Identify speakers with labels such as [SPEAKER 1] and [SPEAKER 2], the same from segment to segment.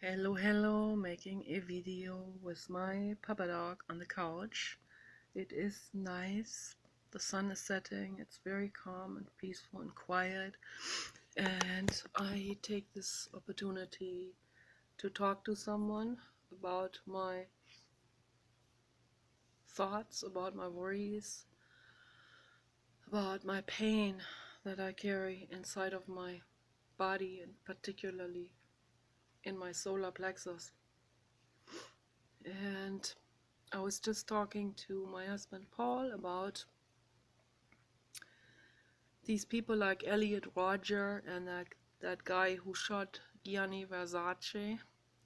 [SPEAKER 1] Hello, making a video with my papa dog on the couch. It is nice. The sun is setting. It's very calm and peaceful and quiet. And I take this opportunity to talk to someone about my thoughts, about my worries, about my pain that I carry inside of my body and particularly in my solar plexus. And I was just talking to my husband Paul about these people like Elliot Rodger and that guy who shot Gianni Versace.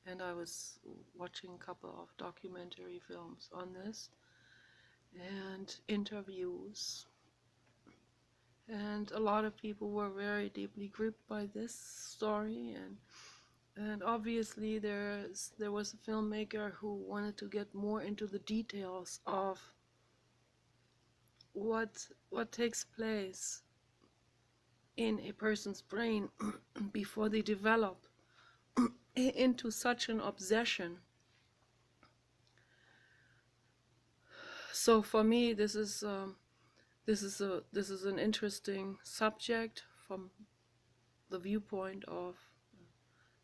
[SPEAKER 1] And I was watching a couple of documentary films on this and interviews. And a lot of people were very deeply gripped by this story, and obviously there was a filmmaker who wanted to get more into the details of what takes place in a person's brain before they develop into such an obsession. So for me, this is an interesting subject from the viewpoint of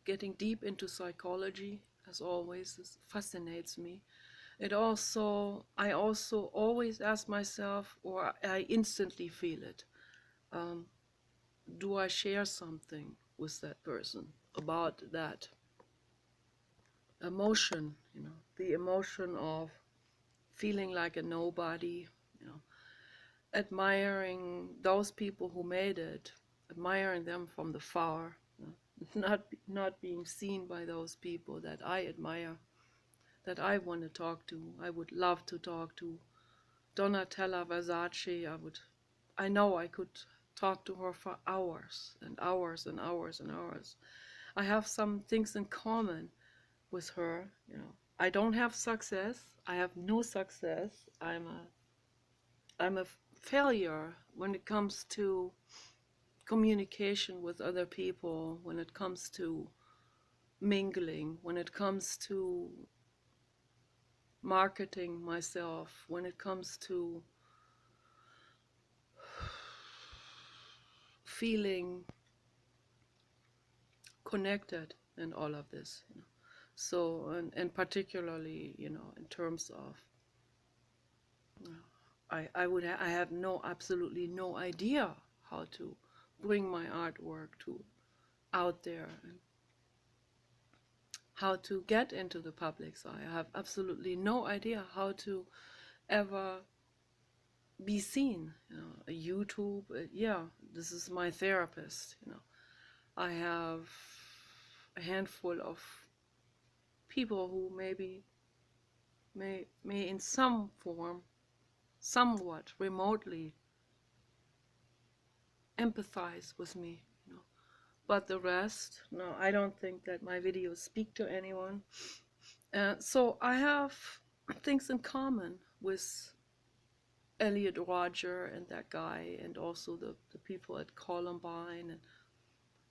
[SPEAKER 1] getting deep into psychology. As always, this fascinates me. I also always ask myself, or I instantly feel it. Do I share something with that person about that emotion, the emotion of feeling like a nobody, admiring those people who made it, admiring them from the far, not being seen by those people that I admire, that I want to talk to. I would love to talk to Donatella Versace. I know I could talk to her for hours and hours and hours and hours. I have some things in common with her. I don't have success. I have no success. I'm a failure when it comes to communication with other people, when it comes to mingling, when it comes to marketing myself, when it comes to feeling connected and all of this. So, and particularly, in terms of, I have absolutely no idea how to bring my artwork out there and how to get into the public's eye. I have absolutely no idea how to ever be seen. YouTube, yeah, this is my therapist. I have a handful of people who may in some form, somewhat remotely empathize with me, but the rest, no, I don't think that my videos speak to anyone. So I have things in common with Elliot Rodger and that guy, and also the people at Columbine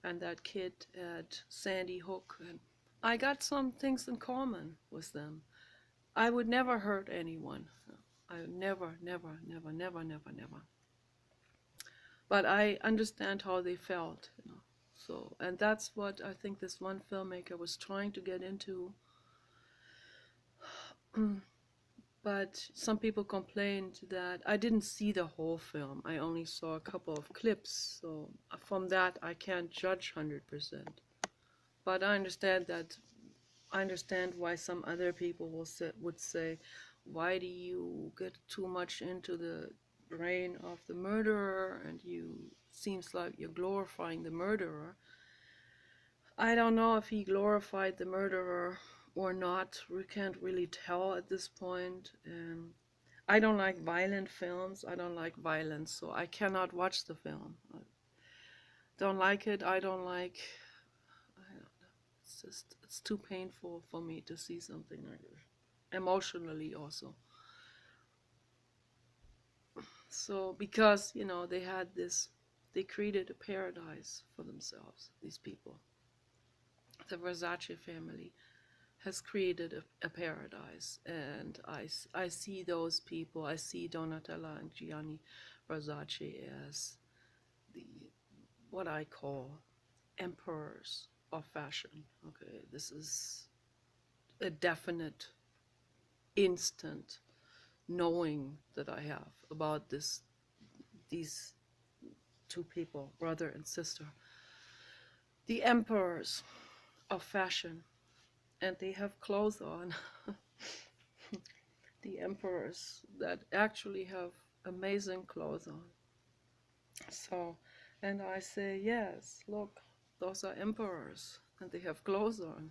[SPEAKER 1] and that kid at Sandy Hook. And I got some things in common with them. I would never hurt anyone. I would never. But I understand how they felt. So, and that's what I think this one filmmaker was trying to get into. But some people complained that I didn't see the whole film. I only saw a couple of clips. So from that, I can't judge 100%. But I understand why some other people would say, why do you get too much into the brain of the murderer, and seems like you're glorifying the murderer. I don't know if he glorified the murderer or not. We can't really tell at this point. I don't like violent films. I don't like violence, so I cannot watch the film. I don't like it. I don't know. It's too painful for me to see something like this. Emotionally also. So because, they created a paradise for themselves, these people. the Versace family has created a paradise, and I see those people. I see Donatella and Gianni Versace as the what I call emperors of fashion. Okay, this is a definite, instant knowing that I have about these two people, brother and sister, the emperors of fashion, and they have clothes on. The emperors that actually have amazing clothes on. So, and I say, yes, look, those are emperors, and they have clothes on,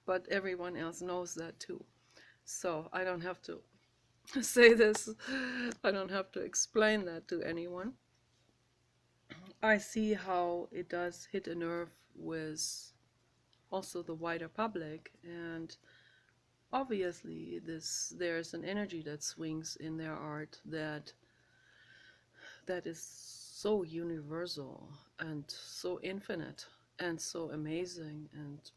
[SPEAKER 1] but everyone else knows that too. So I don't have to say this, I don't have to explain that to anyone. I see how it does hit a nerve with also the wider public, and obviously there's an energy that swings in their art that is so universal and so infinite and so amazing, and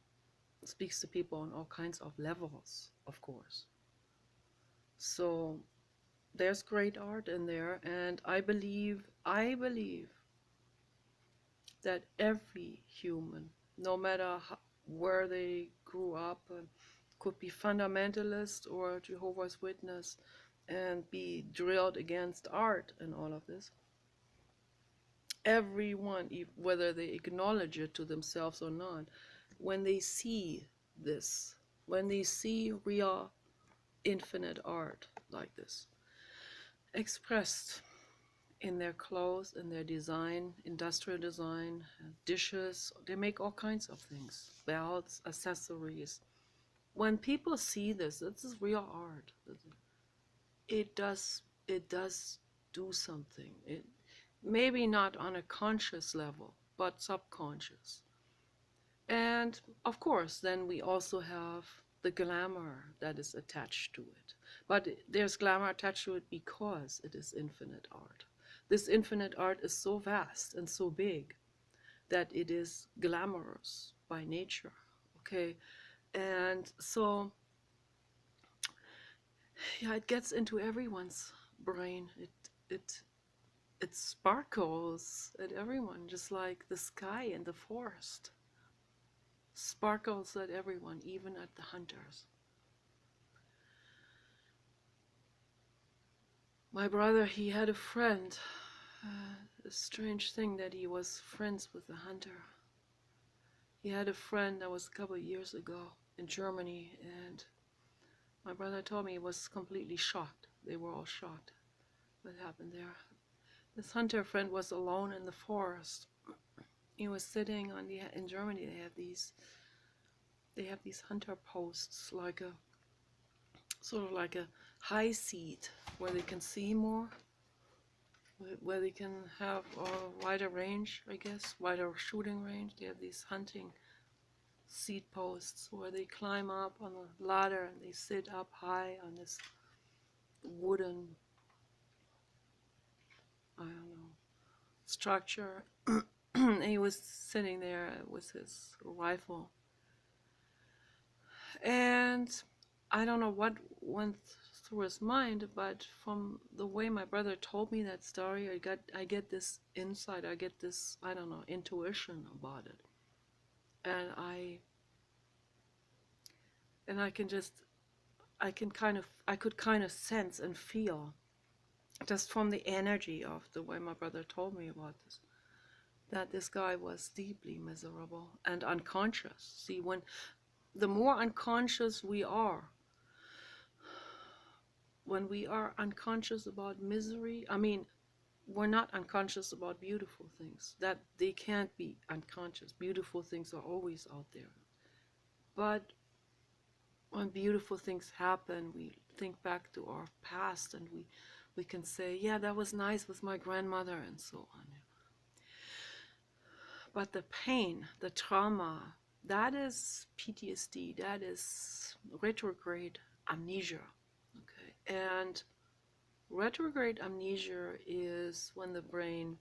[SPEAKER 1] speaks to people on all kinds of levels, of course. So there's great art in there, and I believe that every human, no matter where they grew up, could be fundamentalist or Jehovah's Witness and be drilled against art and all of this. Everyone, whether they acknowledge it to themselves or not, when they see this, when they see real infinite art like this, expressed in their clothes, in their design, industrial design, dishes, they make all kinds of things, belts, accessories. When people see this is real art. It does do something. It maybe not on a conscious level, but subconscious. And of course, then we also have the glamour that is attached to it. But there's glamour attached to it because it is infinite art. This infinite art is so vast and so big that it is glamorous by nature. Okay, and so yeah, it gets into everyone's brain. It sparkles at everyone, just like the sky in the forest sparkles at everyone, even at the hunters. My brother, he had a friend. A strange thing that he was friends with a hunter. He had a friend that was a couple of years ago in Germany, and my brother told me he was completely shocked. They were all shocked what happened there. This hunter friend was alone in the forest. He was sitting in Germany. They have these hunter posts, like a sort of like a high seat where they can see more, where they can have a wider range, I guess, wider shooting range. They have these hunting seat posts where they climb up on a ladder and they sit up high on this wooden, I don't know, structure. And he was sitting there with his rifle. And I don't know what went through his mind, but from the way my brother told me that story, I get this insight, I get this, I don't know, intuition about it. And I can just, I could kind of sense and feel, just from the energy of the way my brother told me about this, that this guy was deeply miserable and unconscious. See, when the more unconscious we are, when we are unconscious about misery, I mean, we're not unconscious about beautiful things. That they can't be unconscious. Beautiful things are always out there. But when beautiful things happen, we think back to our past and we can say, yeah, that was nice with my grandmother and so on. But the pain, the trauma, that is PTSD, that is retrograde amnesia. Okay, and retrograde amnesia is when the brain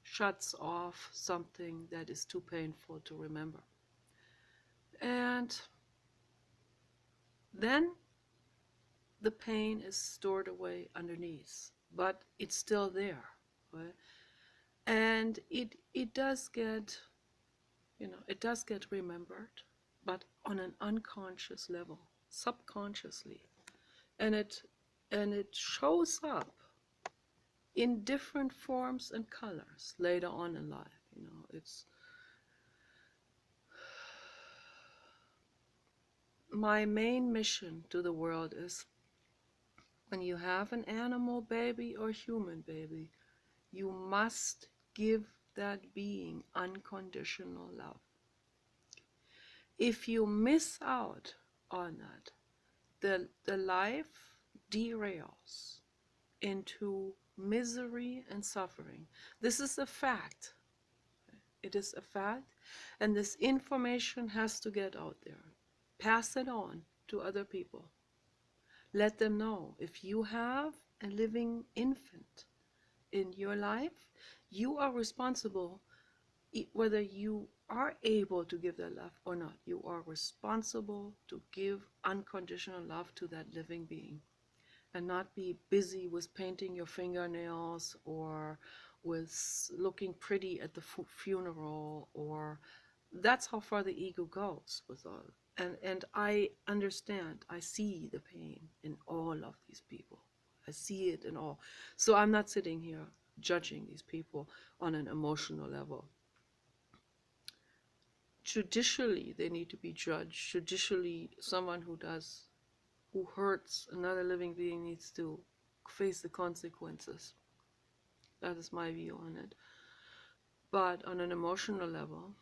[SPEAKER 1] shuts off something that is too painful to remember. And then the pain is stored away underneath, but it's still there, right? And it does get, it does get remembered, but on an unconscious level, subconsciously. And it shows up in different forms and colors later on in life. It's my main mission to the world is, when you have an animal baby or human baby, you must give that being unconditional love. If you miss out on that, the life derails into misery and suffering. This is a fact. It is a fact, and this information has to get out there. Pass it on to other people. Let them know, if you have a living infant in your life, you are responsible, whether you are able to give that love or not. You are responsible to give unconditional love to that living being, and not be busy with painting your fingernails or with looking pretty at the funeral. Or that's how far the ego goes with all. And I understand, I see the pain in all of these people. I see it in all. So I'm not sitting here judging these people on an emotional level. Judicially, they need to be judged. Judicially, someone who hurts another living being needs to face the consequences. That is my view on it. But on an emotional level,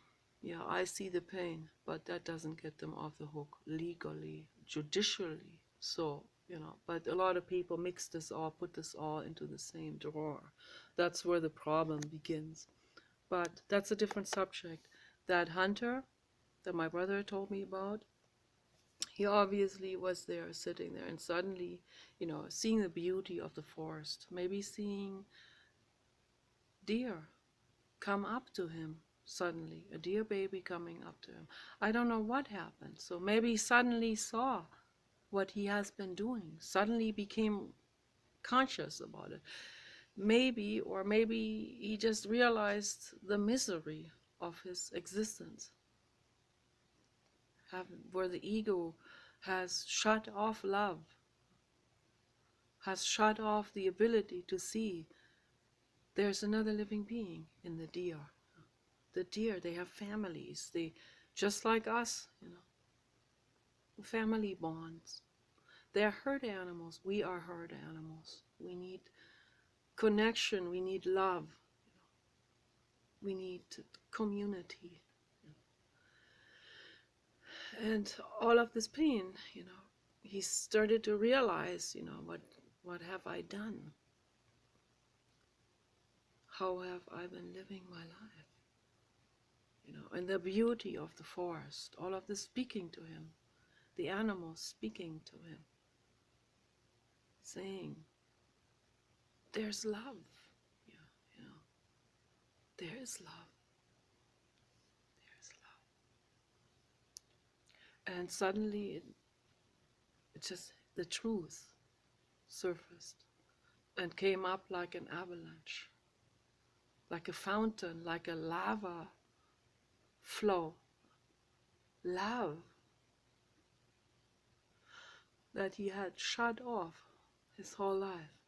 [SPEAKER 1] yeah, I see the pain, but that doesn't get them off the hook legally, judicially. So, but a lot of people mix this all, put this all into the same drawer. That's where the problem begins. But that's a different subject. That hunter that my brother told me about, he obviously was there, sitting there, and suddenly, seeing the beauty of the forest, maybe seeing deer come up to him suddenly, a deer baby coming up to him. I don't know what happened. So maybe he suddenly saw what he has been doing, suddenly became conscious about it. Maybe he just realized the misery of his existence, where the ego has shut off love, has shut off the ability to see there's another living being in the deer. The deer, they have families. They, just like us, family bonds. They're herd animals. We are herd animals. We need connection. We need love. We need community. And all of this pain, he started to realize, what have I done? How have I been living my life? And the beauty of the forest, all of this speaking to him, the animals speaking to him, saying, there's love. There is love. There is love. And suddenly it just, the truth surfaced and came up like an avalanche, like a fountain, like a lava flow. Love that he had shut off his whole life,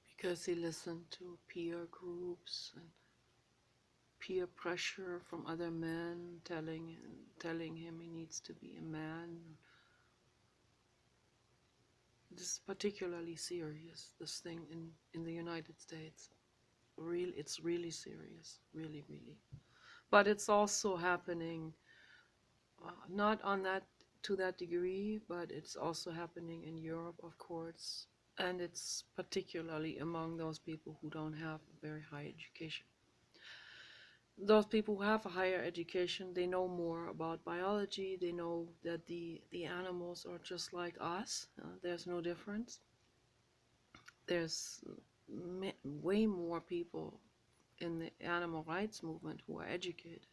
[SPEAKER 1] because he listened to peer groups and peer pressure from other men telling him he needs to be a man. This is particularly serious, this thing in the United States. It's really serious, really, really. But it's also happening, not to that degree, but it's also happening in Europe, of course, and it's particularly among those people who don't have a very high education. Those people who have a higher education, they know more about biology. They know that the animals are just like us. There's no difference. There's way more people in the animal rights movement who are educated.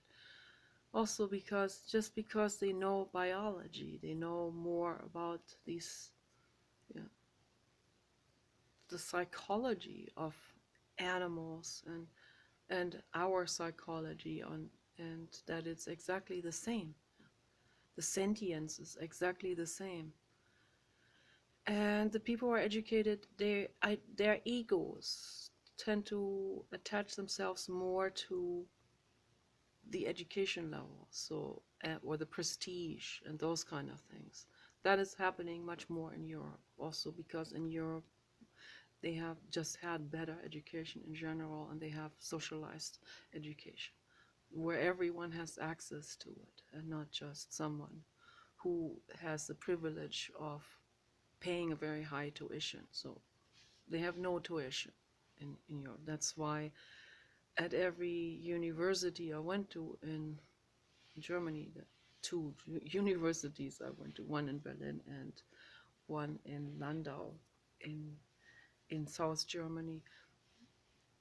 [SPEAKER 1] Also because just because they know biology, they know more about these, yeah, the psychology of animals and our psychology on, and that it's exactly the same. The sentience is exactly the same. And the people who are educated, their egos tend to attach themselves more to the education level, so or the prestige and those kind of things. That is happening much more in Europe, also because in Europe they have just had better education in general, and they have socialized education where everyone has access to it, and not just someone who has the privilege of paying a very high tuition. So they have no tuition in Europe. That's why at every university I went to in Germany, the two universities I went to, one in Berlin and one in Landau in South Germany.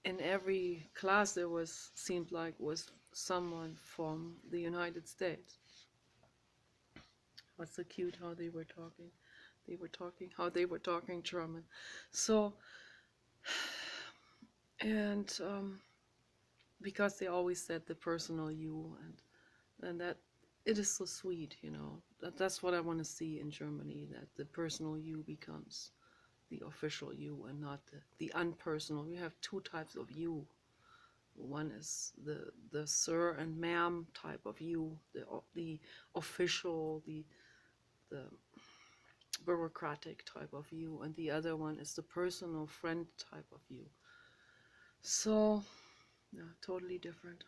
[SPEAKER 1] In every class there was, seemed like, was someone from the United States. What's so cute how they were talking. How they were talking German. So, and because they always said the personal you, and that it is so sweet, you know. That's what I want to see in Germany, that the personal you becomes the official you and not the unpersonal. We have two types of you. One is the sir and ma'am type of you, the official, the bureaucratic type of you, and the other one is the personal friend type of you. So, yeah, totally different.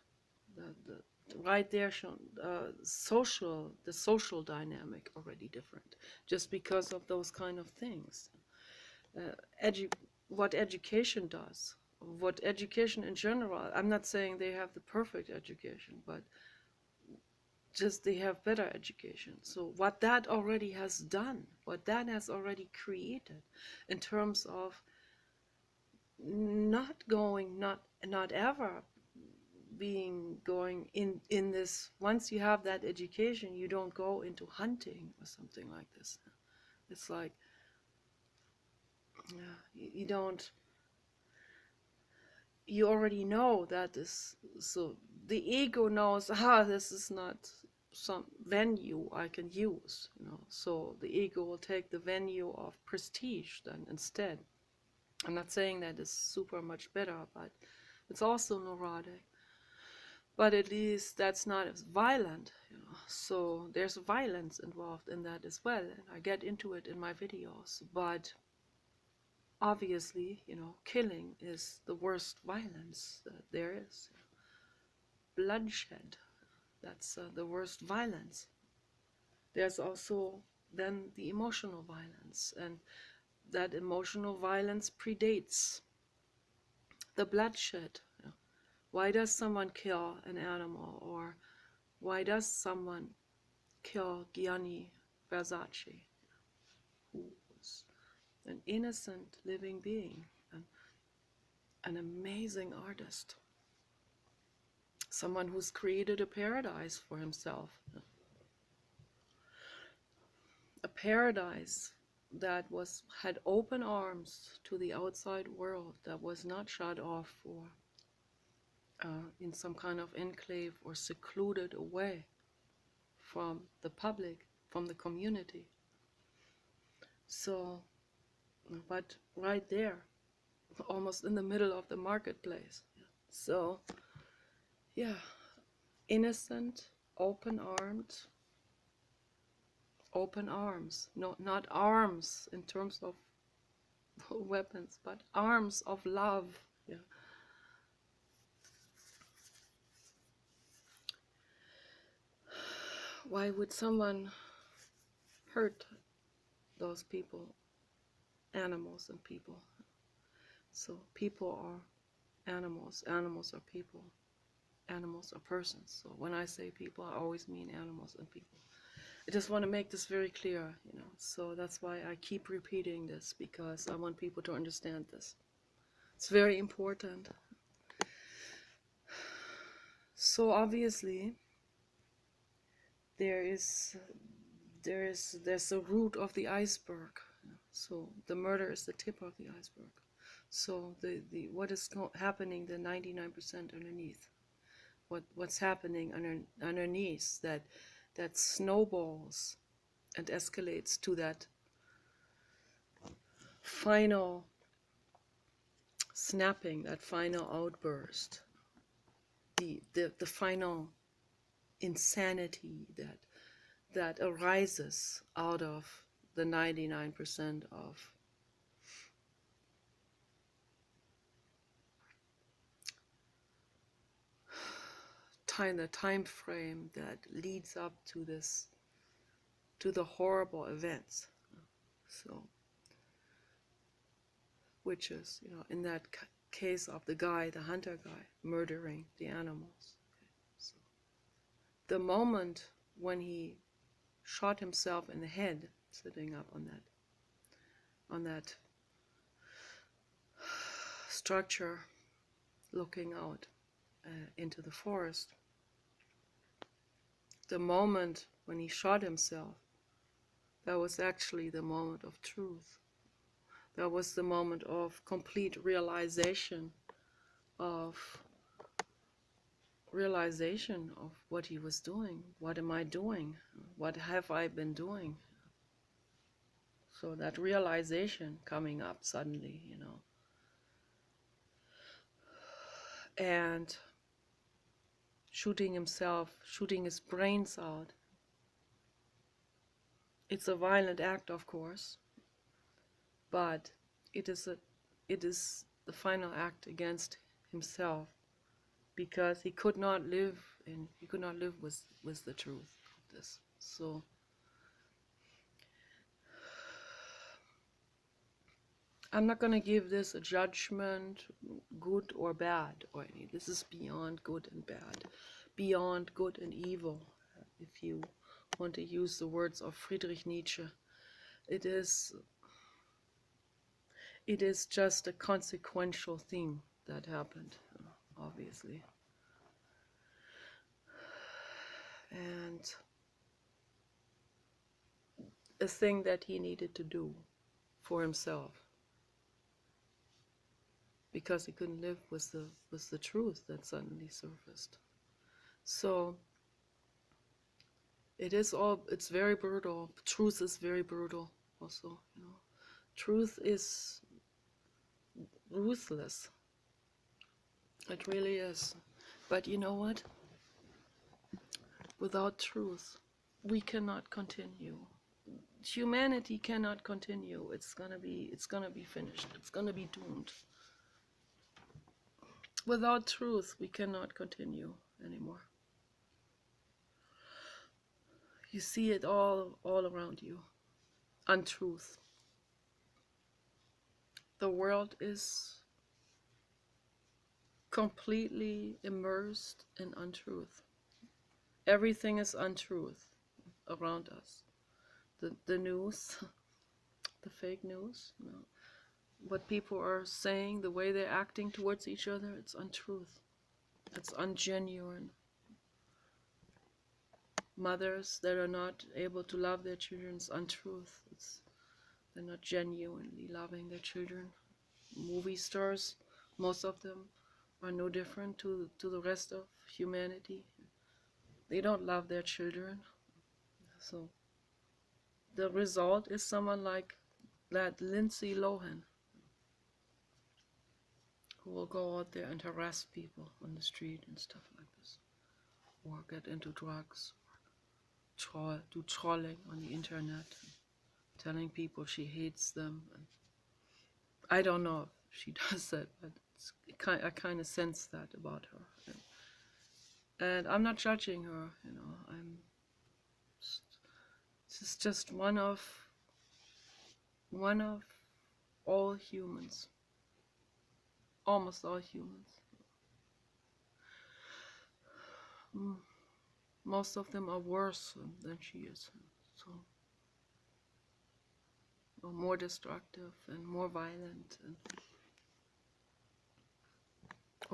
[SPEAKER 1] The right there shown the social dynamic already different, just because of those kind of things. uh, what education does, what education in general, I'm not saying they have the perfect education, but just they have better education. So what that already has done, what that has already created in terms of not ever being going in this, once you have that education, you don't go into hunting or something like this. It's like, yeah, you don't, you already know that this, so the ego knows, this is not some venue I can use, you know, so the ego will take the venue of prestige then instead. I'm not saying that is super much better, but it's also neurotic. But at least that's not as violent, you know. So there's violence involved in that as well, and I get into it in my videos. But obviously, you know, killing is the worst violence that there is. Bloodshed, that's the worst violence. There's also then the emotional violence, and that emotional violence predates the bloodshed. Why does someone kill an animal, or why does someone kill Gianni Versace, who was an innocent living being, an amazing artist, someone who's created a paradise for himself, a paradise that had open arms to the outside world, that was not shut off or in some kind of enclave or secluded away from the public, from the community. So, but right there, almost in the middle of the marketplace. So, yeah, innocent, open arms. No, not arms in terms of weapons, but arms of love. Yeah. Why would someone hurt those people, animals and people? So people are animals, animals are people, animals are persons. So when I say people, I always mean animals and people. I just want to make this very clear, you know. So that's why I keep repeating this, because I want people to understand this. It's very important. So obviously, there is there's the root of the iceberg. So the murder is the tip of the iceberg. So the what is happening, the 99% underneath, what's happening underneath, that snowballs and escalates to that final snapping, that final outburst, the final insanity that arises out of the 99% of time, the time frame that leads up to this, to the horrible events. So, which is, in that case of the guy, the hunter guy, murdering the animals. So, the moment when he shot himself in the head, sitting up on that structure, looking out into the forest, the moment when he shot himself, that was actually the moment of truth. That was the moment of complete realization of what he was doing. What am I doing? What have I been doing? So that realization coming up suddenly, and shooting himself, shooting his brains out. It's a violent act, of course, but it is the final act against himself, because he could not live with the truth of this. So I'm not going to give this a judgment, good or bad, or any. This is beyond good and bad, beyond good and evil, if you want to use the words of Friedrich Nietzsche. It is just a consequential thing that happened, obviously. And a thing that he needed to do for himself, because he couldn't live with the truth that suddenly surfaced. So it's very brutal. Truth is very brutal also, Truth is ruthless. It really is. But you know what? Without truth, we cannot continue. Humanity cannot continue. It's gonna be finished. It's gonna be doomed. Without truth, we cannot continue anymore. You see it all around you. Untruth. The world is completely immersed in untruth. Everything is untruth around us. The news, the fake news, what people are saying, the way they're acting towards each other, it's untruth. It's ungenuine. Mothers that are not able to love their children, it's untruth. They're not genuinely loving their children. Movie stars, most of them, are no different to the rest of humanity. They don't love their children. So the result is someone like that Lindsay Lohan, who will go out there and harass people on the street and stuff like this, or get into drugs, or do trolling on the internet, telling people she hates them. And I don't know if she does that, but I kind of sense that about her. And I'm not judging her, This is just one of all humans, almost all humans. Most of them are worse than she is, so, or more destructive and more violent. And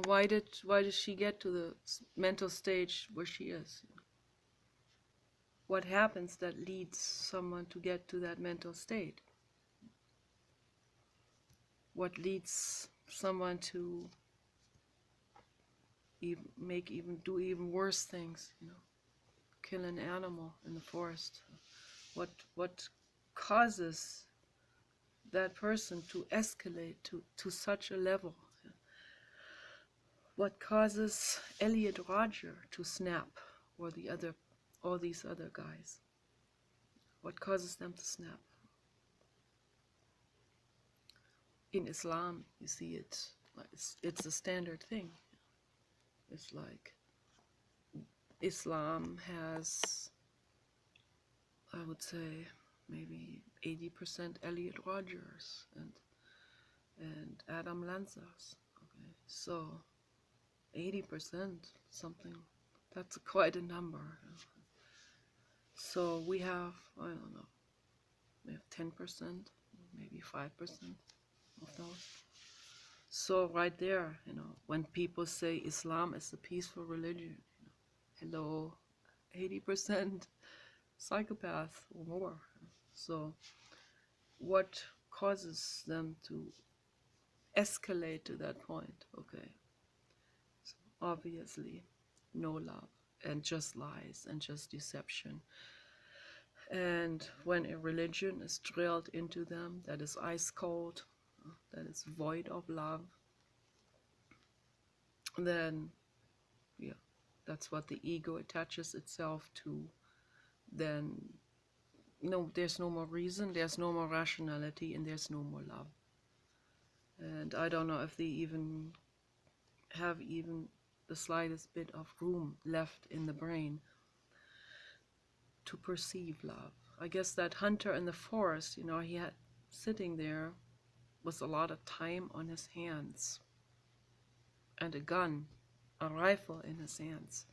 [SPEAKER 1] why did she get to the mental stage where she is? what happens that leads someone to get to that mental state? What leads someone to do even worse things, kill an animal in the forest? What causes that person to escalate to such a level? What causes Elliot Rodger to snap, or all these other guys? What causes them to snap? In Islam, you see it's a standard thing. It's like Islam has, I would say, maybe 80% Elliot Rodgers and Adam Lanzas. Okay, so 80% something, that's quite a number. So we have, I don't know, we have 10%, maybe 5% of those. So right there, when people say Islam is a peaceful religion, hello, 80% psychopath or more. So what causes them to escalate to that point? Okay, so obviously no love, and just lies and just deception. And when a religion is drilled into them that is ice cold, that is void of love, then yeah, that's what the ego attaches itself to. Then no, there's no more reason, there's no more rationality, and there's no more love. And I don't know if they even have the slightest bit of room left in the brain to perceive love. I guess that hunter in the forest, he had sitting there with a lot of time on his hands and a gun, a rifle in his hands.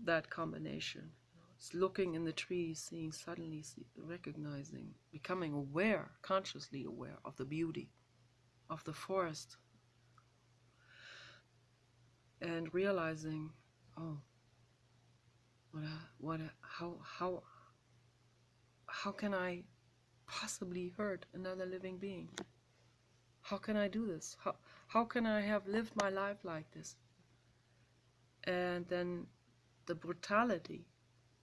[SPEAKER 1] That combination. It's looking in the trees, seeing, suddenly recognizing, becoming aware, consciously aware of the beauty of the forest, and realizing, oh, how can I possibly hurt another living being? How can I do this? How can I have lived my life like this? And then the brutality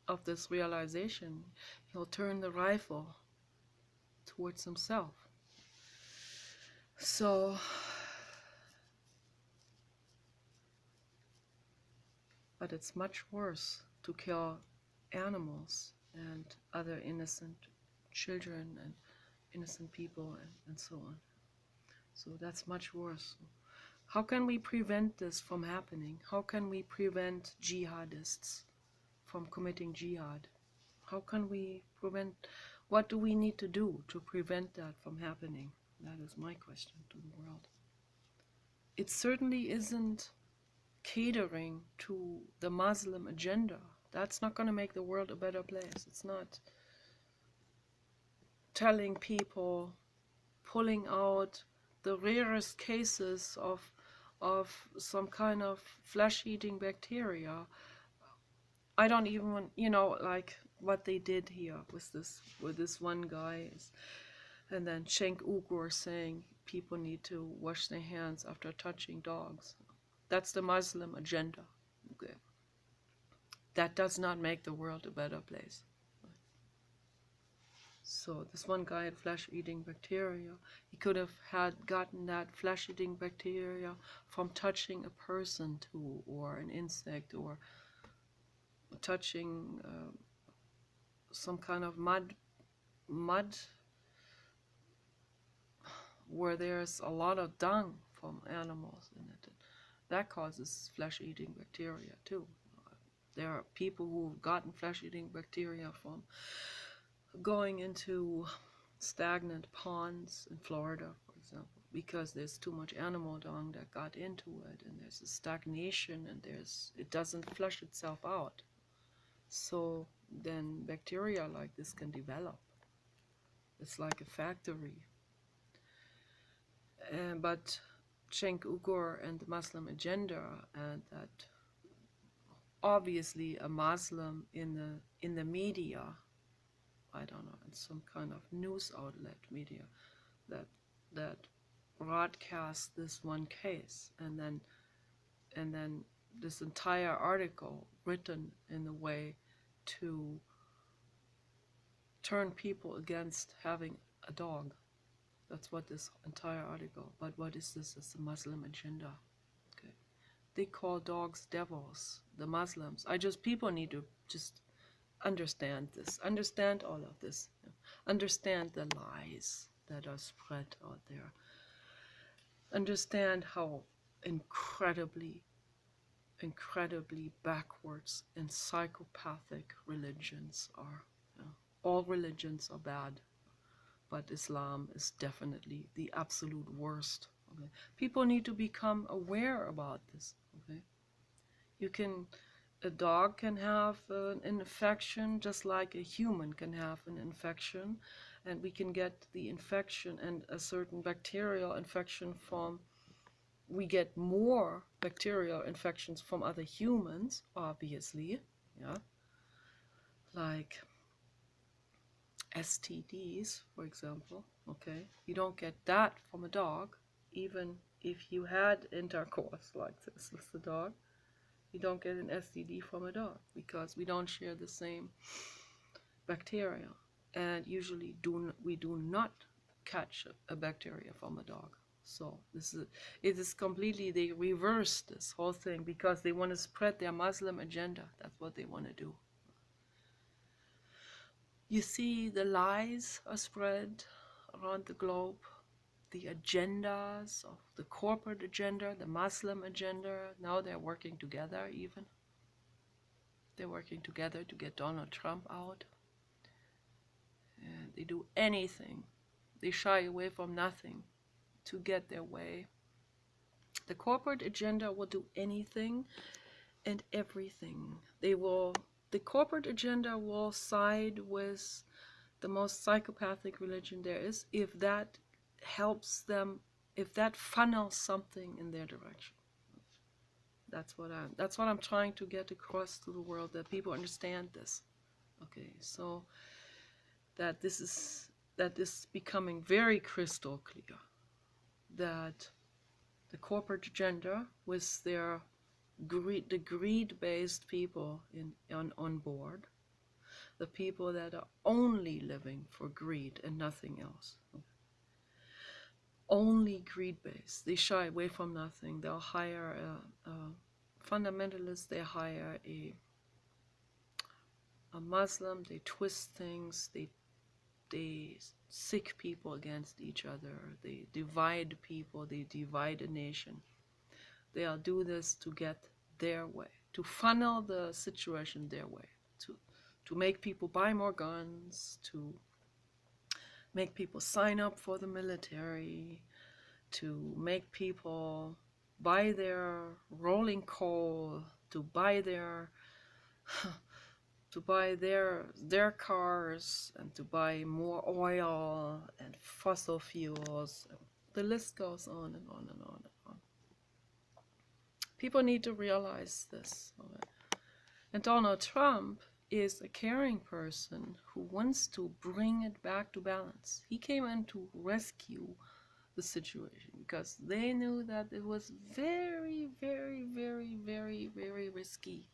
[SPEAKER 1] of this realization, he'll turn the rifle towards himself. So but it's much worse to kill animals and other innocent children and innocent people and so on. So that's much worse. How can we prevent this from happening? How can we prevent jihadists from committing jihad? How can we prevent, what do we need to do to prevent that from happening? That is my question to the world. It certainly isn't catering to the Muslim agenda. That's not going to make the world a better place. It's not telling people, pulling out the rarest cases of some kind of flesh-eating bacteria. I don't even, like what they did here with this one guy, and then Cenk Uygur saying people need to wash their hands after touching dogs. That's the Muslim agenda. Okay. That does not make the world a better place. So this one guy had flesh-eating bacteria. He could have gotten that flesh-eating bacteria from touching a person too, or an insect, or touching some kind of mud where there's a lot of dung from animals in it. That causes flesh-eating bacteria too. There are people who've gotten flesh-eating bacteria from going into stagnant ponds in Florida, for example, because there's too much animal dung that got into it, and there's a stagnation, and it doesn't flush itself out. So then bacteria like this can develop. It's like a factory. But Cenk Uygur and the Muslim agenda and that obviously a Muslim in the media, I don't know, in some kind of news outlet media, that that broadcast this one case, and then this entire article written in a way to turn people against having a dog. That's what this entire article. But what is this? It's the Muslim agenda. Okay, they call dogs devils. The Muslims. People need to just understand this. Understand all of this. Understand the lies that are spread out there. Understand how incredibly backwards and psychopathic religions are. All religions are bad, but Islam is definitely the absolute worst. Okay? People need to become aware about this. Okay? A dog can have an infection just like a human can have an infection, and we can get the infection and a certain bacterial infection we get more bacterial infections from other humans, obviously, yeah, like STDs, for example. Okay, you don't get that from a dog, even if you had intercourse like this with the dog. You don't get an STD from a dog because we don't share the same bacteria, and usually we do not catch a bacteria from a dog. So it is completely, they reverse this whole thing because they want to spread their Muslim agenda. That's what they want to do. You see, the lies are spread around the globe. The agendas of the corporate agenda, the Muslim agenda, now they're working together even. They're working together to get Donald Trump out. And they do anything. They shy away from nothing to get their way. The corporate agenda will do anything and everything. The corporate agenda will side with the most psychopathic religion there is if that helps them, if that funnels something in their direction. That's what I'm trying to get across to the world, that people understand this. Okay, so that this is becoming very crystal clear, that the corporate agenda with the greed-based people on board, the people that are only living for greed and nothing else. Only greed-based. They shy away from nothing. They'll hire a fundamentalist. They hire a Muslim. They twist things. They sick people against each other. They divide people. They divide a nation. They'll do this to get their way, to funnel the situation their way, to make people buy more guns, to make people sign up for the military, to make people buy their rolling coal, to buy their cars, and to buy more oil and fossil fuels. The list goes on and on and on and on. People need to realize this. And Donald Trump is a caring person who wants to bring it back to balance. He came in to rescue the situation because they knew that it was very, very, very, very, very risky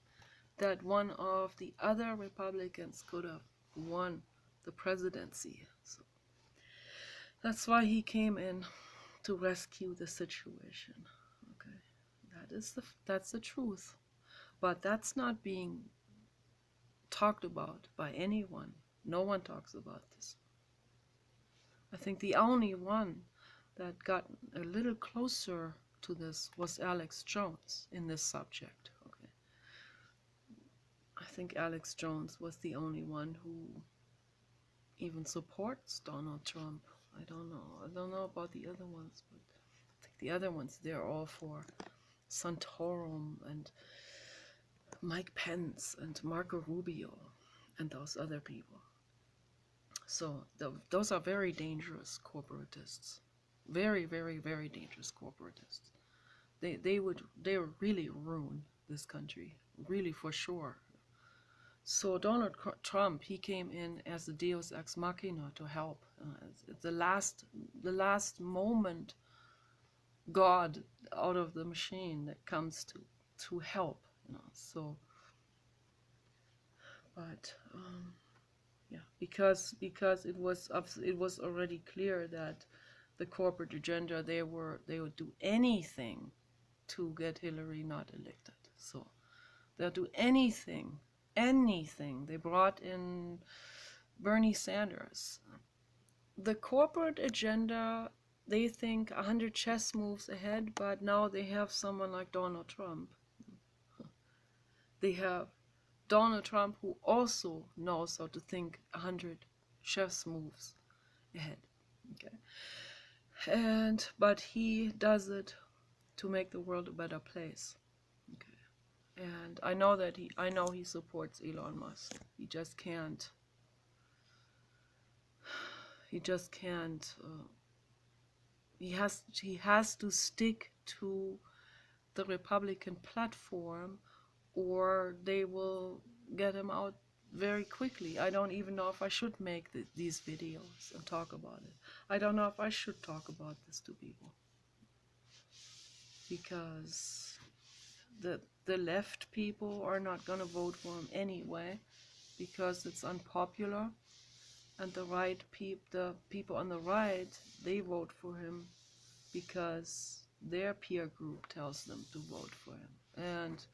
[SPEAKER 1] that one of the other Republicans could have won the presidency. So that's why he came in to rescue the situation. Okay, that's the truth, but that's not being talked about by anyone. No one talks about this. I think the only one that got a little closer to this was Alex Jones in this subject. Okay, I think Alex Jones was the only one who even supports Donald Trump. I don't know about the other ones, but I think the other ones, they're all for Santorum and Mike Pence and Marco Rubio and those other people. So those are very dangerous corporatists. Very, very, very dangerous corporatists. They would really ruin this country, really, for sure. So Donald Trump, he came in as the Deus ex machina to help. It's the last moment, God out of the machine that comes to help. So, but yeah, because it was already clear that the corporate agenda, they would do anything to get Hillary not elected. So they'll do anything. They brought in Bernie Sanders. The corporate agenda, they think 100 chess moves ahead, but now they have someone like Donald Trump. They have Donald Trump, who also knows how to think 100 chess moves ahead. Okay. But he does it to make the world a better place. Okay. And I know he supports Elon Musk. He just can't. He has to stick to the Republican platform, or they will get him out very quickly. I don't even know if I should make these videos and talk about it. I don't know if I should talk about this to people, because the left people are not going to vote for him anyway, because it's unpopular, and the people on the right, they vote for him because their peer group tells them to vote for him, and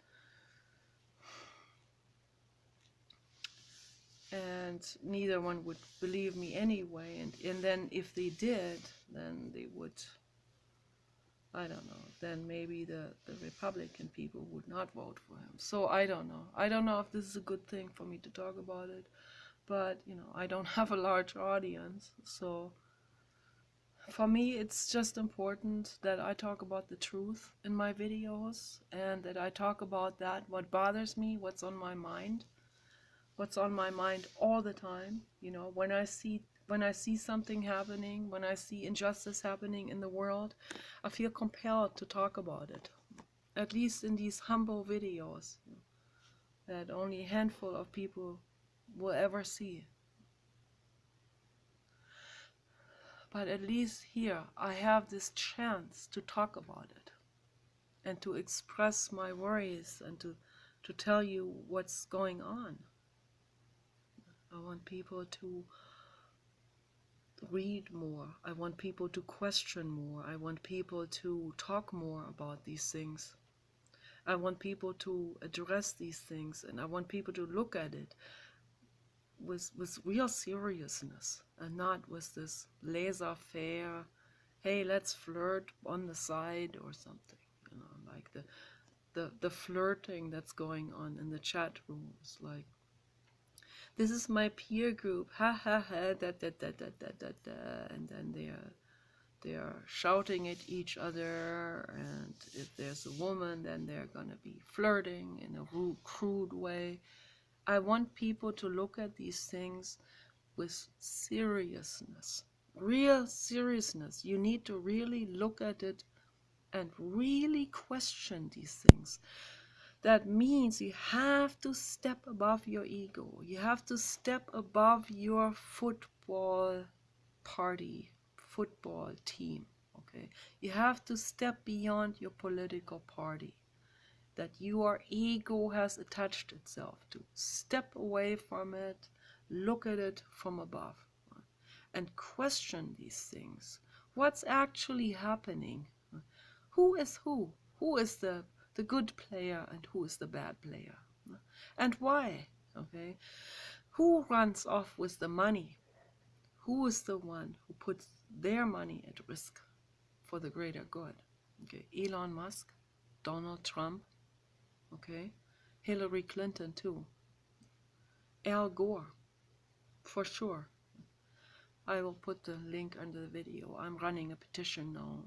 [SPEAKER 1] neither one would believe me anyway, and then if they did, then they would, I don't know, then maybe the Republican people would not vote for him. So I don't know if this is a good thing for me to talk about it, but I don't have a large audience, so for me it's just important that I talk about the truth in my videos, and that I talk about what bothers me, what's on my mind all the time. When I see something happening, when I see injustice happening in the world, I feel compelled to talk about it, at least in these humble videos that only a handful of people will ever see. But at least here I have this chance to talk about it and to express my worries and to tell you what's going on. I want people to read more. I want people to question more. I want people to talk more about these things. I want people to address these things, and I want people to look at it with real seriousness, and not with this laissez-faire, hey, let's flirt on the side or something, like the flirting that's going on in the chat rooms, like, this is my peer group, ha ha ha, da da da da da da da, and then they are shouting at each other, and if there's a woman, then they're gonna be flirting in a crude way. I want people to look at these things with seriousness, real seriousness. You need to really look at it and really question these things. That means you have to step above your ego. You have to step above your football party, football team, okay? You have to step beyond your political party that your ego has attached itself to. Step away from it, look at it from above, and question these things. What's actually happening? Who is who? Who is the good player and who is the bad player? And why? Okay? Who runs off with the money? Who is the one who puts their money at risk for the greater good? Okay, Elon Musk, Donald Trump, okay, Hillary Clinton too, Al Gore, for sure. I will put the link under the video. I'm running a petition now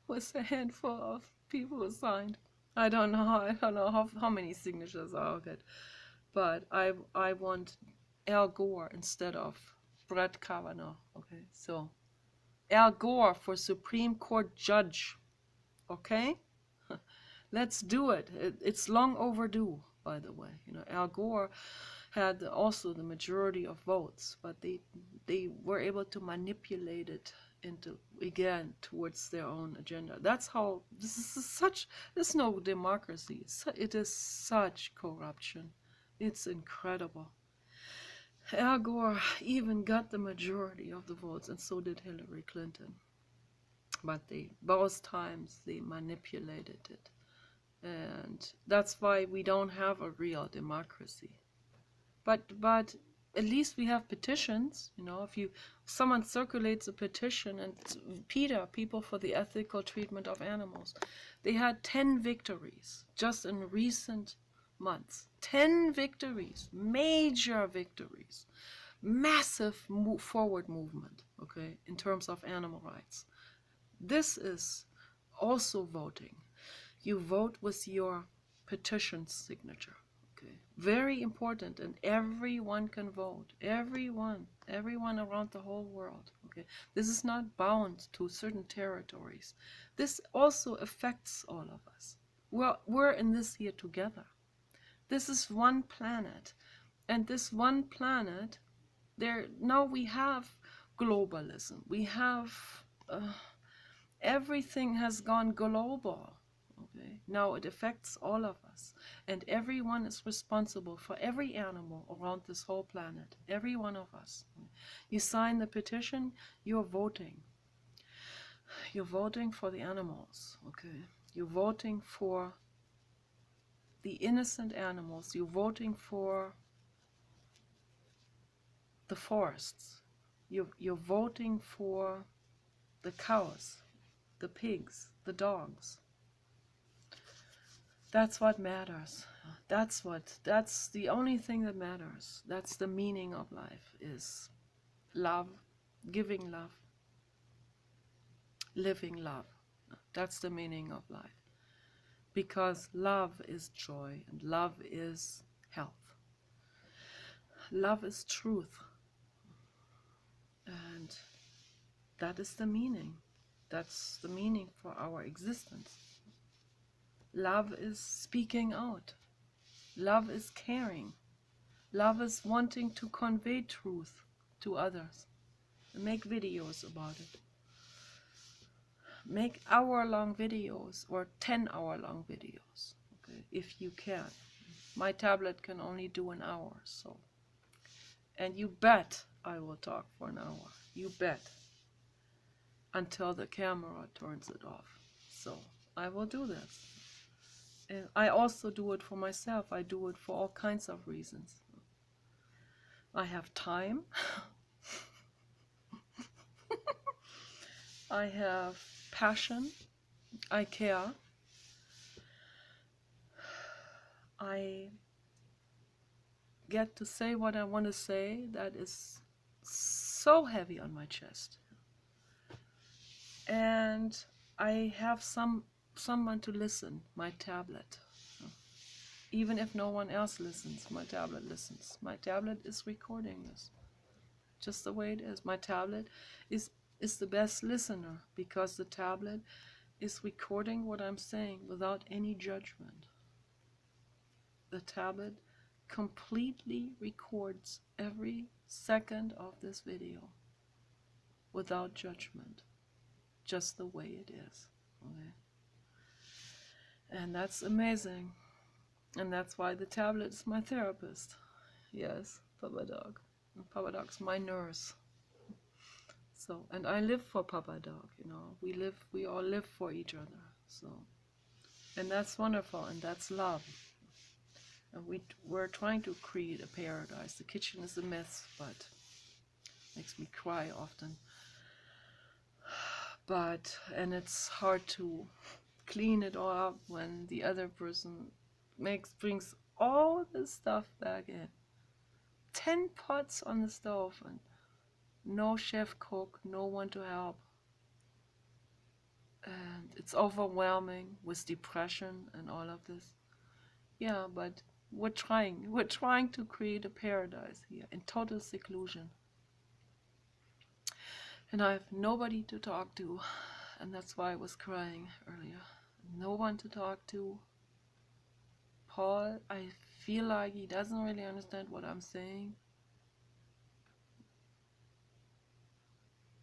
[SPEAKER 1] with a handful of people who signed. I don't know how many signatures I'll get, but I want Al Gore instead of Brett Kavanaugh. Okay, so Al Gore for Supreme Court judge. Okay, Let's do it. It's long overdue, by the way. You know, Al Gore had also the majority of votes, but they were able to manipulate it into, again, towards their own agenda. That's how this is such. There's no democracy. It is such corruption. It's incredible. Al Gore even got the majority of the votes, and so did Hillary Clinton. But both times they manipulated it. And that's why we don't have a real democracy. But at least we have petitions. You know, if someone circulates a petition, and PETA, People for the Ethical Treatment of Animals, they had 10 victories just in recent months. 10 victories, major victories, massive forward movement, okay, in terms of animal rights. This is also voting. You vote with your petition signature, okay? Very important, and everyone can vote. Everyone around the whole world, okay? This is not bound to certain territories. This also affects all of us. We're in this here together. This is one planet, and this one planet, now we have globalism. We have everything has gone global. Okay? Now it affects all of us, and everyone is responsible for every animal around this whole planet. Every one of us. You sign the petition, you're voting. You're voting for the animals. Okay? You're voting for the innocent animals. You're voting for the forests. You're voting for the cows, the pigs, the dogs. That's what matters. That's the only thing that matters. That's the meaning of life, is love, giving love, living love. That's the meaning of life. Because love is joy, and love is health. Love is truth. And that is the meaning. That's the meaning for our existence. Love is speaking out. Love is caring. Love is wanting to convey truth to others. And make videos about it. Make hour-long videos or 10-hour-long videos, okay, if you can. My tablet can only do an hour, so. And you bet I will talk for an hour. You bet. Until the camera turns it off. So I will do this. And I also do it for myself. I do it for all kinds of reasons. I have time. I have passion. I care. I get to say what I want to say that is so heavy on my chest. And I have someone to listen, my tablet. Even if no one else listens, my tablet listens. My tablet is recording this. Just the way it is. My tablet is the best listener, because the tablet is recording what I'm saying without any judgment. The tablet completely records every second of this video without judgment, just the way it is. Okay? And that's amazing. And that's why the tablet is my therapist. Yes, Papa Dog. And Papa Dog's my nurse. So, and I live for Papa Dog, you know. We all live for each other. So, and that's wonderful, and that's love. And we're trying to create a paradise. The kitchen is a mess, but makes me cry often. And it's hard to clean it all up when the other person brings all this stuff back in. 10 pots on the stove, and no chef cook, no one to help. And it's overwhelming with depression and all of this. Yeah, but we're trying to create a paradise here in total seclusion. And I have nobody to talk to, and that's why I was crying earlier. no one to talk to. Paul, I feel like he doesn't really understand what I'm saying.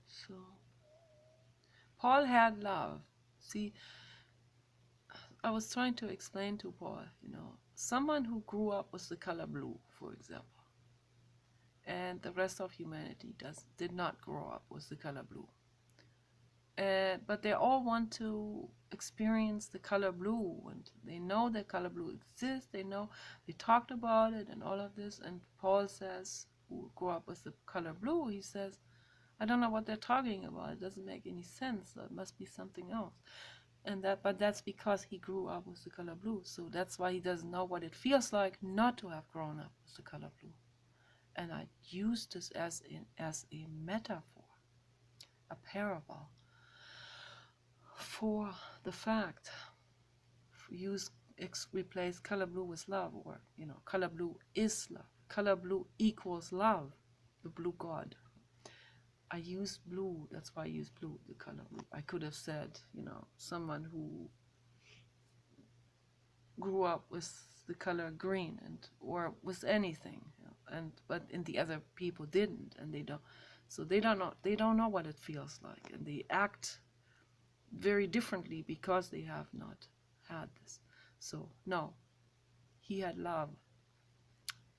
[SPEAKER 1] So, Paul had love. See, I was trying to explain to Paul, someone who grew up with the color blue, for example, and the rest of humanity did not grow up with the color blue. But they all want to experience the color blue, and they know that color blue exists. They know they talked about it and all of this. And Paul says, who grew up with the color blue, he says, I don't know what they're talking about. It doesn't make any sense. So it must be something else. But that's because he grew up with the color blue. So that's why he doesn't know what it feels like not to have grown up with the color blue. And I use this as a metaphor, a parable, for the fact. Replace color blue with love, or color blue is love. Color blue equals love, the blue God. I use blue, that's why I use blue, the color blue. I could have said, someone who grew up with the color green, or with anything, but the other people didn't, and they don't. So they don't know what it feels like, and they act very differently because they have not had this. So no, he had love.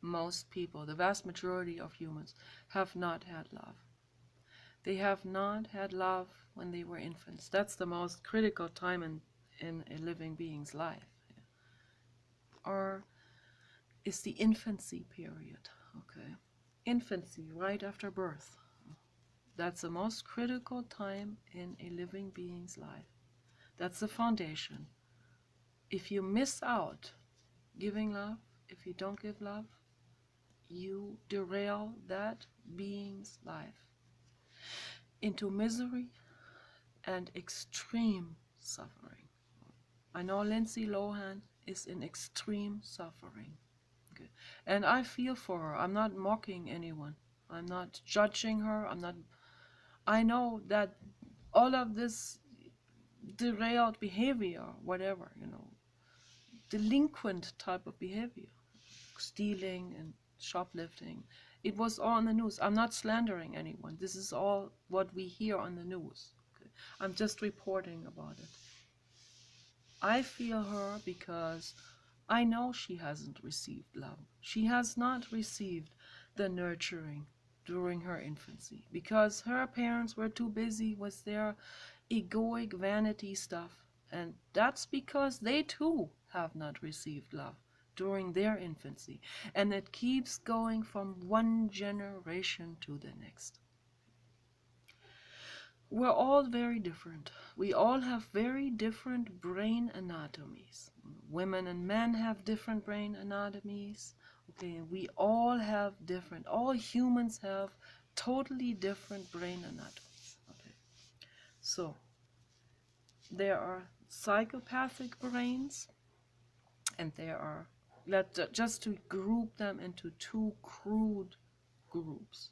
[SPEAKER 1] Most people, the vast majority of humans, have not had love. They have not had love when they were infants. That's the most critical time in a living being's life. Or is the infancy period, okay? Infancy, right after birth. That's the most critical time in a living being's life. That's the foundation. If you miss out giving love, if you don't give love, you derail that being's life into misery and extreme suffering. I know Lindsay Lohan is in extreme suffering. Okay. And I feel for her. I'm not mocking anyone. I'm not judging her. I know that all of this derailed behavior, whatever, delinquent type of behavior, stealing and shoplifting, it was all on the news. I'm not slandering anyone. This is all what we hear on the news. Okay? I'm just reporting about it. I feel her because I know she hasn't received love. She has not received the nurturing during her infancy because her parents were too busy with their egoic vanity stuff. And that's because they too have not received love during their infancy. And it keeps going from one generation to the next. We're all very different. We all have very different brain anatomies. Women and men have different brain anatomies. Okay, we all have all humans have totally different brain anatomies. Okay, so there are psychopathic brains, and there are, just to group them into two crude groups,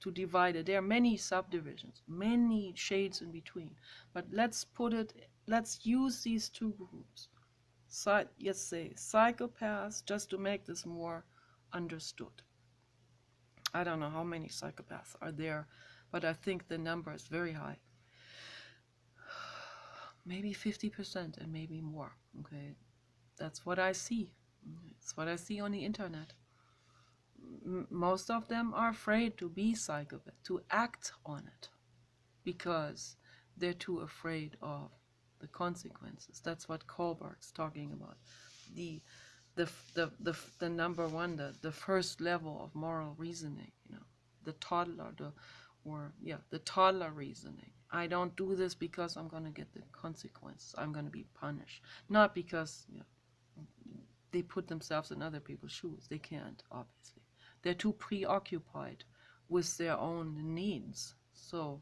[SPEAKER 1] to divide it. There are many subdivisions, many shades in between, but let's use these two groups. Let's say psychopaths, just to make this more understood. I don't know how many psychopaths are there, but I think the number is very high. Maybe 50% and maybe more. Okay, that's what I see. It's what I see on the internet. Most of them are afraid to be psychopath, to act on it, because they're too afraid of the consequences. That's what Kohlberg's talking about. The number one, the first level of moral reasoning, the toddler reasoning. I don't do this because I'm going to get the consequences. I'm going to be punished. Not because they put themselves in other people's shoes. They can't, obviously. They're too preoccupied with their own needs. So,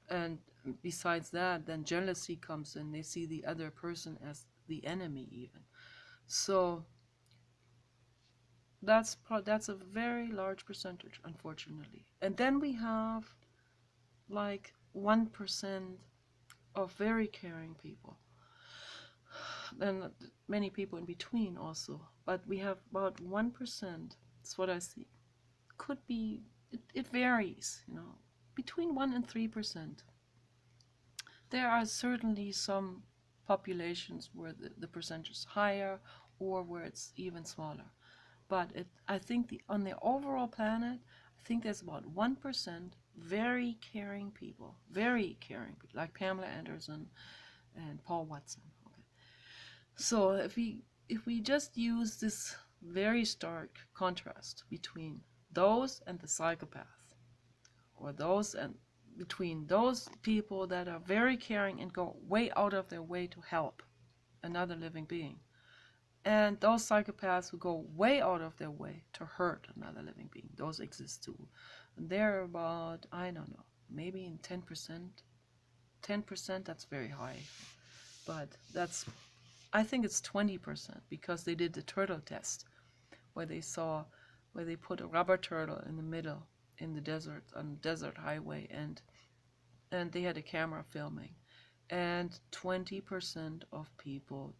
[SPEAKER 1] and besides that, then jealousy comes in. They see the other person as the enemy even. So that's a very large percentage, unfortunately. And then we have like 1% of very caring people. then many people in between also. But we have about 1%. That's what I see. Could be, it varies, between 1 and 3%. There are certainly some populations where the percentage is higher or where it's even smaller. But I think on the overall planet, I think there's about 1% very caring people, like Pamela Anderson and Paul Watson. Okay. So if we just use this very stark contrast between those and the psychopath, or between those people that are very caring and go way out of their way to help another living being, and those psychopaths who go way out of their way to hurt another living being, those exist too. And they're about, I don't know, maybe in 10%. 10%, that's very high. But I think it's 20%, because they did the turtle test, where they put a rubber turtle in the middle in the desert, on the desert highway, and they had a camera filming, and 20% of people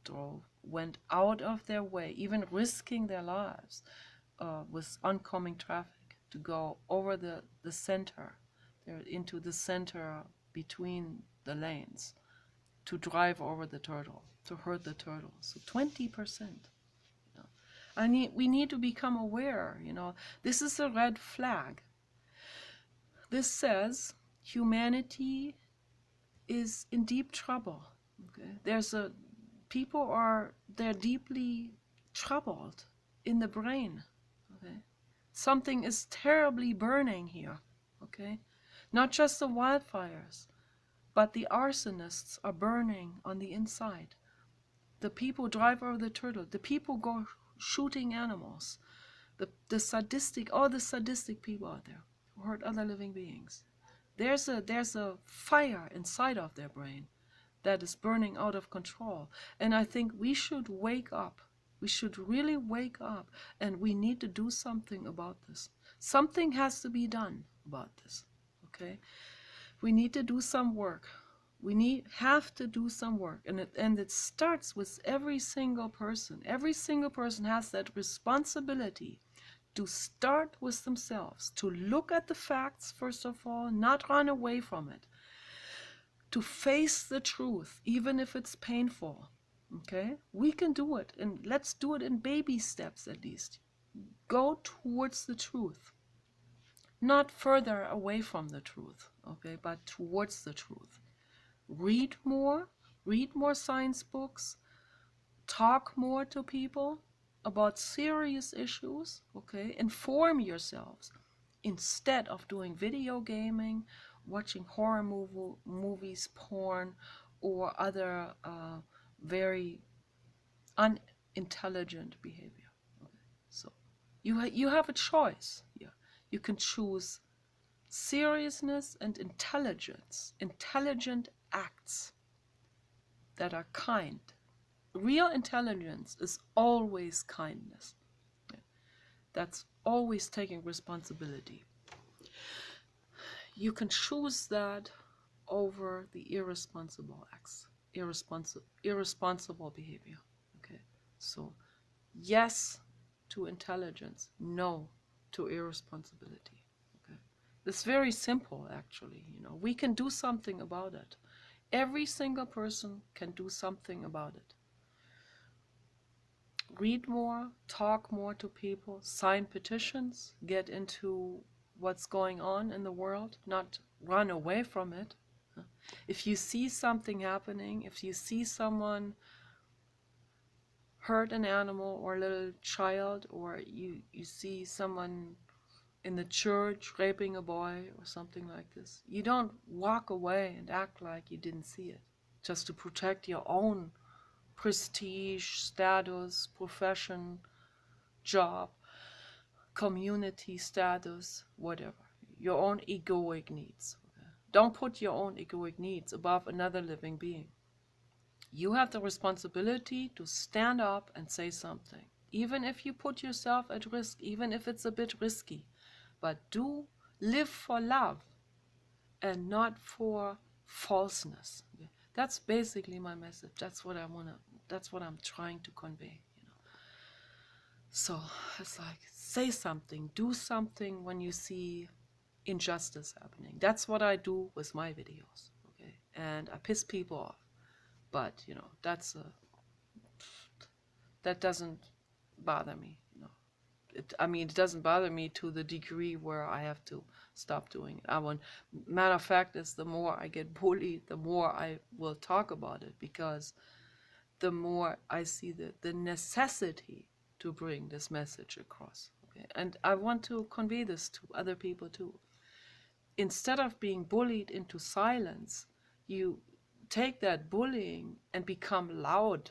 [SPEAKER 1] went out of their way, even risking their lives with oncoming traffic, to go over the center, into the center between the lanes, to drive over the turtle, to hurt the turtle. So 20%. We need to become aware. This is a red flag. This says humanity is in deep trouble. Okay? They're deeply troubled in the brain. Okay? Something is terribly burning here. Okay? Not just the wildfires, but the arsonists are burning on the inside. The people drive over the turtle. The people go shooting animals. The sadistic people out there who hurt other living beings. There's a fire inside of their brain that is burning out of control. And I think we should wake up. We should really wake up, and we need to do something about this. Something has to be done about this. Okay? We need to do some work. Have to do some work, and it starts with every single person. Every single person has that responsibility to start with themselves, to look at the facts first of all, not run away from it, to face the truth, even if it's painful. Okay, we can do it, and let's do it in baby steps at least. Go towards the truth, not further away from the truth. Okay, but towards the truth. Read more science books, talk more to people about serious issues, okay? Inform yourselves instead of doing video gaming, watching horror movies, porn, or other very unintelligent behavior. Okay? So you have a choice here. You can choose seriousness and intelligence, intelligent acts that are kind. Real intelligence is always kindness. That's always taking responsibility. You can choose that over the irresponsible acts, irresponsible behavior. Okay, so yes to intelligence, no to irresponsibility. Okay, it's very simple, actually. We can do something about it. Every single person can do something about it. Read more, talk more to people, sign petitions, get into what's going on in the world, not run away from it. If you see something happening, if you see someone hurt an animal or a little child, or you see someone in the church raping a boy or something like this, you don't walk away and act like you didn't see it, just to protect your own prestige, status, profession, job, community status, whatever. Your own egoic needs. Don't put your own egoic needs above another living being. You have the responsibility to stand up and say something, even if you put yourself at risk, even if it's a bit risky. But do live for love and not for falseness. That's basically my message. That's what I want to that's what I'm trying to convey, you know. So it's like, say something, do something when you see injustice happening. That's what I do with my videos, okay? And I piss people off, but you know, that doesn't bother me, you know. I mean, it doesn't bother me to the degree where I have to stop doing it. Matter of fact is, the more I get bullied, the more I will talk about it, because the more I see the necessity to bring this message across. Okay? And I want to convey this to other people too. Instead of being bullied into silence, you take that bullying and become loud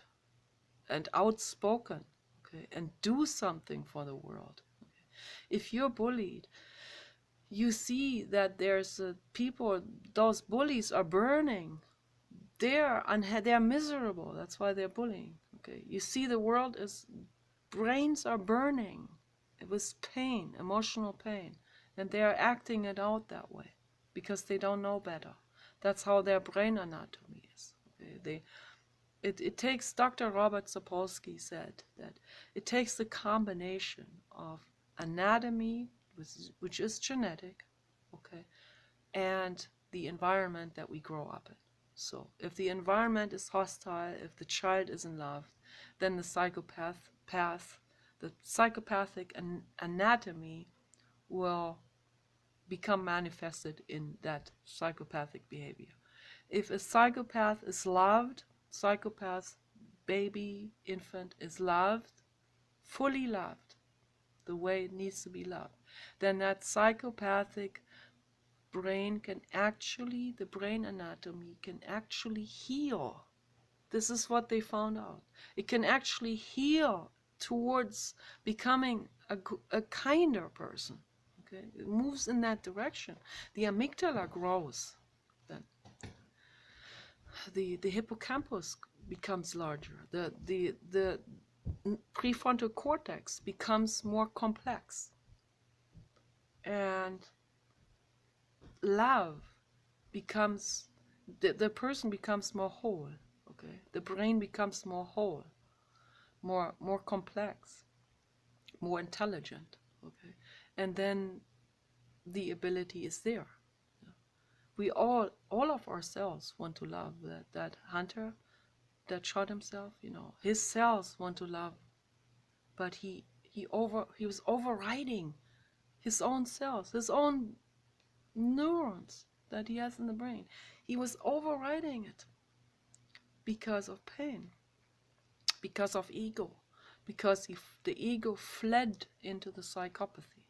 [SPEAKER 1] and outspoken, okay, and do something for the world. Okay? If you're bullied, you see that there's people, those bullies are burning. They're miserable. That's why they're bullying. Okay, you see the world is, brains are burning with pain, emotional pain, and they are acting it out that way because they don't know better. That's how their brain anatomy is. Okay? It takes, Dr. Robert Sapolsky said that it takes the combination of anatomy, which is genetic, okay, and the environment that we grow up in. So if the environment is hostile, if the child isn't loved, then the psychopathic anatomy will become manifested in that psychopathic behavior. If a psychopath is loved, psychopath baby, infant is loved, fully loved, the way it needs to be loved, then that psychopathic brain can actually, the brain anatomy can actually heal. This is what they found out. It can actually heal towards becoming a kinder person. Okay? It moves in that direction. The amygdala grows then. The hippocampus becomes larger. The prefrontal cortex becomes more complex. And love becomes, the person becomes more whole. Okay, the brain becomes more whole, more complex, more intelligent. Okay, and then the ability is there. We all of ourselves want to love. That hunter that shot himself, you know, his cells want to love, but he was overriding his own cells, his own neurons that he has in the brain. He was overriding it because of pain, because of ego, because the ego fled into the psychopathy.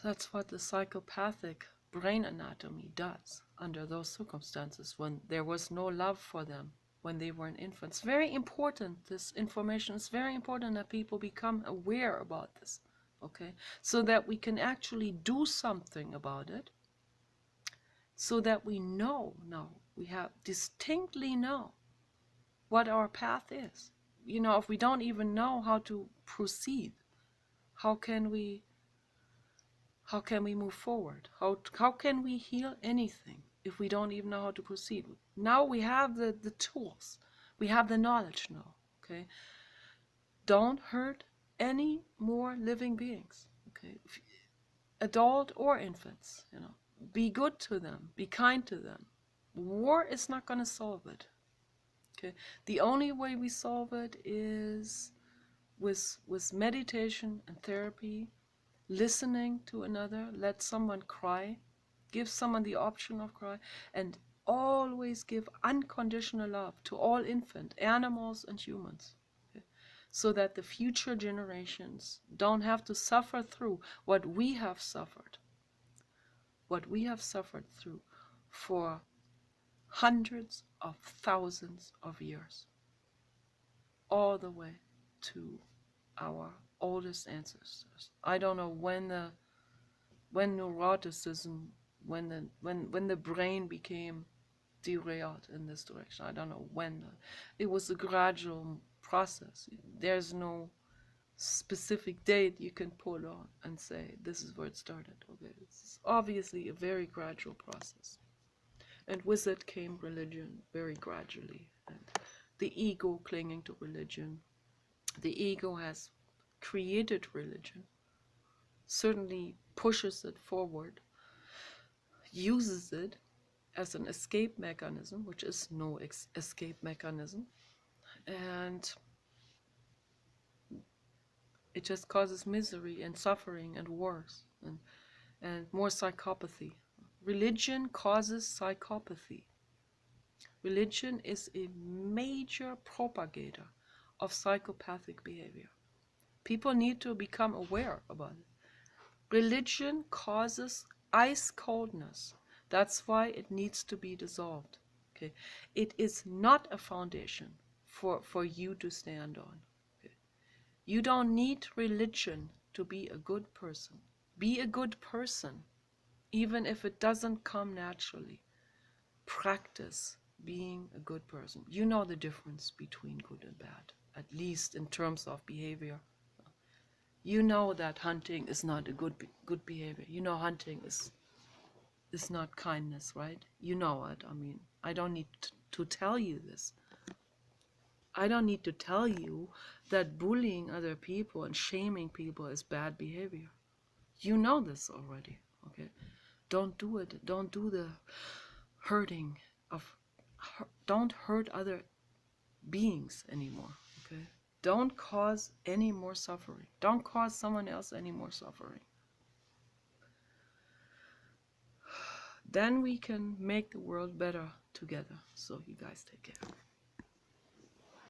[SPEAKER 1] That's what the psychopathic brain anatomy does under those circumstances, when there was no love for them when they were infants. Very important, this information is very important, that people become aware about this, okay, so that we can actually do something about it, so that we know now, we have distinctly know what our path is. You know, if we don't even know how to proceed, how can we move forward? How can we heal anything if we don't even know how to proceed? Now we have the tools, we have the knowledge now, okay? Don't hurt any more living beings, okay? Adult or infants, you know, be good to them, be kind to them. War is not going to solve it. Okay, the only way we solve it is with meditation and therapy, listening to another, let someone cry, give someone the option of cry, and always give unconditional love to all infant, animals and humans, okay? So that the future generations don't have to suffer through what we have suffered through for hundreds of thousands of years, all the way to our oldest ancestors. I don't know when neuroticism, when the brain became derailed in this direction. I don't know when. It was a gradual process. There's no specific date you can pull on and say this is where it started. Okay, it's obviously a very gradual process. And with it came religion very gradually. And the ego clinging to religion. The ego has created religion, certainly pushes it forward, uses it as an escape mechanism, which is no escape mechanism, and it just causes misery and suffering and wars and more psychopathy. Religion causes psychopathy. Religion is a major propagator of psychopathic behavior. People need to become aware about it. Religion causes ice coldness. That's why it needs to be dissolved. Okay? It is not a foundation for you to stand on. Okay? You don't need religion to be a good person. Be a good person, even if it doesn't come naturally. Practice being a good person. You know the difference between good and bad, at least in terms of behavior. You know that hunting is not a good behavior. You know hunting is not kindness, right? You know it. I mean, I don't need to tell you this. I don't need to tell you that bullying other people and shaming people is bad behavior. You know this already, okay? Don't do it. Don't do the hurting of, don't hurt other beings anymore, okay? Don't cause any more suffering. Don't cause someone else any more suffering. Then we can make the world better together. So you guys take care.